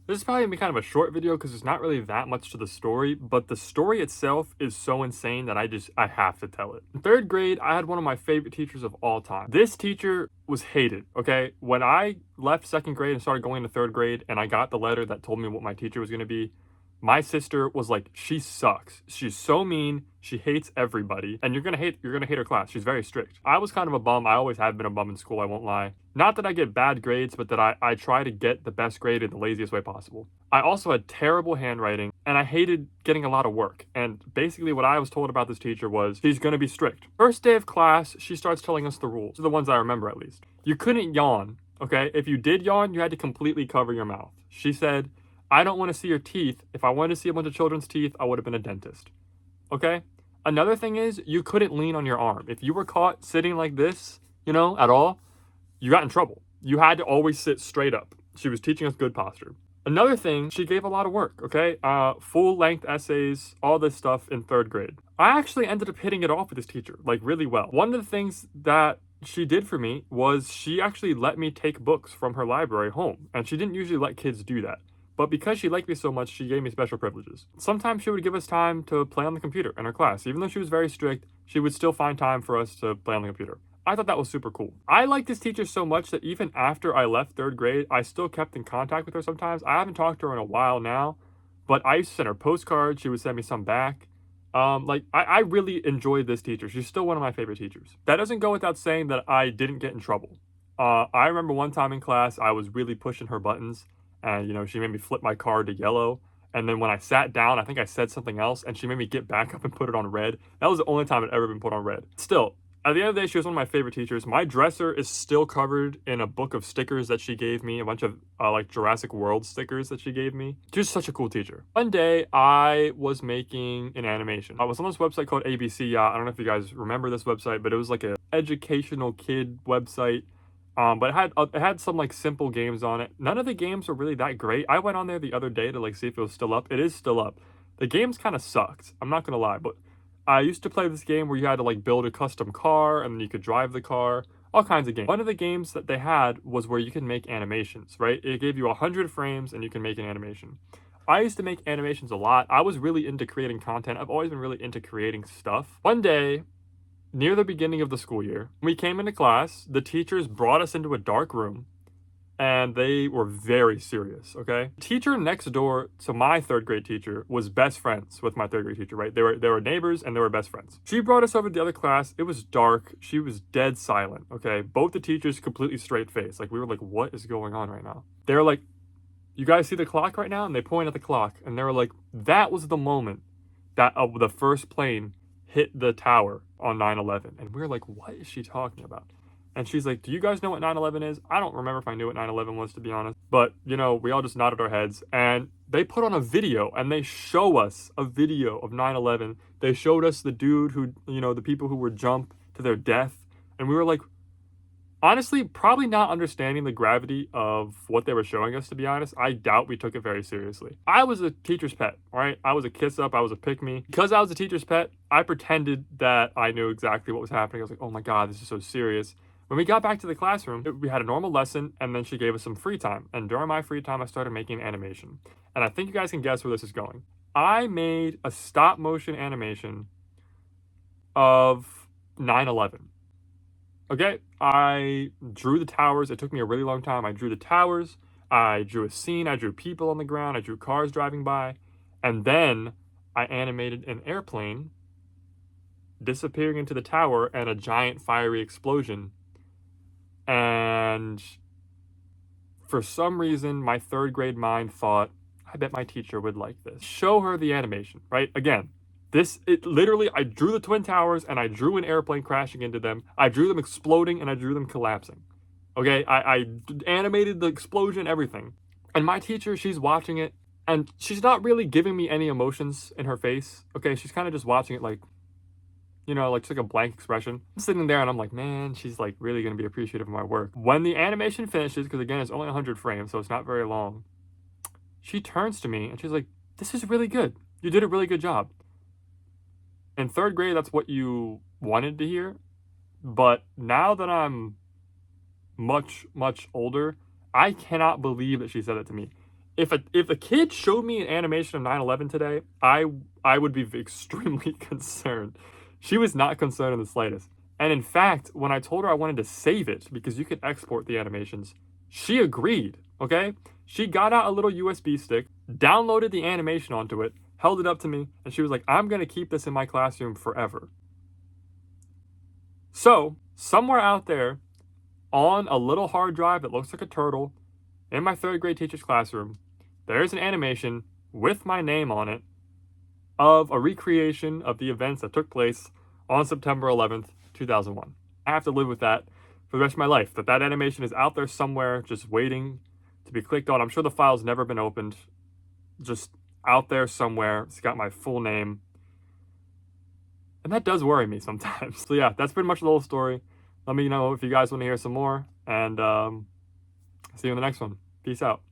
This is probably gonna be kind of a short video because there's not really that much to the story, but the story itself is so insane that I have to tell it. In third grade, I had one of my favorite teachers of all time. This teacher was hated, okay? When I left second grade and started going to third grade and I got the letter that told me what my teacher was gonna be, my sister was like, she sucks. She's so mean. She hates everybody. And you're gonna hate her class. She's very strict. I was kind of a bum. I always have been a bum in school, I won't lie. Not that I get bad grades, but that I try to get the best grade in the laziest way possible. I also had terrible handwriting and I hated getting a lot of work. And basically what I was told about this teacher was she's gonna be strict. First day of class, she starts telling us the rules. The ones I remember at least. You couldn't yawn, okay? If you did yawn, you had to completely cover your mouth. She said, I don't want to see your teeth. If I wanted to see a bunch of children's teeth, I would have been a dentist. Okay? Another thing is, you couldn't lean on your arm. If you were caught sitting like this, at all, you got in trouble. You had to always sit straight up. She was teaching us good posture. Another thing, she gave a lot of work, okay? Full-length essays, all this stuff in third grade. I actually ended up hitting it off with this teacher, like really well. One of the things that she did for me was she actually let me take books from her library home, and she didn't usually let kids do that. But because she liked me so much, she gave me special privileges. Sometimes she would give us time to play on the computer in her class. Even though she was very strict, she would still find time for us to play on the computer. I thought that was super cool. I liked this teacher so much that even after I left third grade, I still kept in contact with her sometimes. I haven't talked to her in a while now, but I used to send her postcards. She would send me some back. I really enjoyed this teacher. She's still one of my favorite teachers. That doesn't go without saying that I didn't get in trouble. I remember one time in class, I was really pushing her buttons. And, she made me flip my card to yellow. And then when I sat down, I think I said something else, and she made me get back up and put it on red. That was the only time it ever been put on red. Still, at the end of the day, she was one of my favorite teachers. My dresser is still covered in a book of stickers that she gave me, a bunch of like Jurassic World stickers that she gave me. She was such a cool teacher. One day, I was making an animation. I was on this website called ABC Yacht. I don't know if you guys remember this website, but it was like an educational kid website. But it had some like simple games on it. None of the games were really that great. I went on there the other day to like see if it was still up. It is still up. The games kind of sucked. I'm not gonna lie, but I used to play this game where you had to like build a custom car and then you could drive the car. All kinds of games. One of the games that they had was where you can make animations, right? It gave you 100 frames and you can make an animation. I used to make animations a lot. I was really into creating content. I've always been really into creating stuff. One day, near the beginning of the school year, we came into class, the teachers brought us into a dark room, and they were very serious, okay? The teacher next door to my third grade teacher was best friends with my third grade teacher, right? They were neighbors and they were best friends. She brought us over to the other class. It was dark. She was dead silent, okay? Both the teachers completely straight face. Like, we were like, what is going on right now? They were like, you guys see the clock right now? And they point at the clock, and they were like, that was the moment that the first plane hit the tower on 9/11. And we were like, what is she talking about? And she's like, do you guys know what 9/11 is? I don't remember if I knew what 9/11 was, to be honest. But, we all just nodded our heads. And they put on a video, and they show us a video of 9/11. They showed us the dude who, the people who were jumped to their death. And we were like, honestly, probably not understanding the gravity of what they were showing us, to be honest. I doubt we took it very seriously. I was a teacher's pet, all right? I was a kiss up. I was a pick me. Because I was a teacher's pet, I pretended that I knew exactly what was happening. I was like, oh my God, this is so serious. When we got back to the classroom, we had a normal lesson, and then she gave us some free time. And during my free time, I started making animation. And I think you guys can guess where this is going. I made a stop motion animation of 9/11. Okay, I drew the towers. It took me a really long time. I drew the towers, I drew a scene, I drew people on the ground, I drew cars driving by, and then I animated an airplane disappearing into the tower and a giant fiery explosion. And for some reason, my third grade mind thought, I bet my teacher would like this. Show her the animation, right? Again, literally, I drew the Twin Towers and I drew an airplane crashing into them. I drew them exploding and I drew them collapsing. Okay, I animated the explosion, everything. And my teacher, she's watching it and she's not really giving me any emotions in her face. Okay, she's kind of just watching it like, just like a blank expression. I'm sitting there and I'm like, man, she's like really gonna be appreciative of my work. When the animation finishes, because again, it's only 100 frames, so it's not very long, she turns to me and she's like, this is really good. You did a really good job. In third grade, that's what you wanted to hear. But now that I'm much, much older, I cannot believe that she said that to me. if a kid showed me an animation of 9/11 today, I would be extremely concerned. She was not concerned in the slightest. And in fact, when I told her I wanted to save it because you could export the animations, she agreed, okay? She got out a little USB stick, downloaded the animation onto it, held it up to me, and she was like, "I'm going to keep this in my classroom forever." So, somewhere out there on a little hard drive that looks like a turtle in my third grade teacher's classroom, there's an animation with my name on it of a recreation of the events that took place on September 11th, 2001. I have to live with that for the rest of my life, that animation is out there somewhere just waiting to be clicked on. I'm sure the file's never been opened, just out there somewhere. It's got my full name. And that does worry me sometimes. So yeah, that's pretty much the whole story. Let me know if you guys want to hear some more, and see you in the next one. Peace out.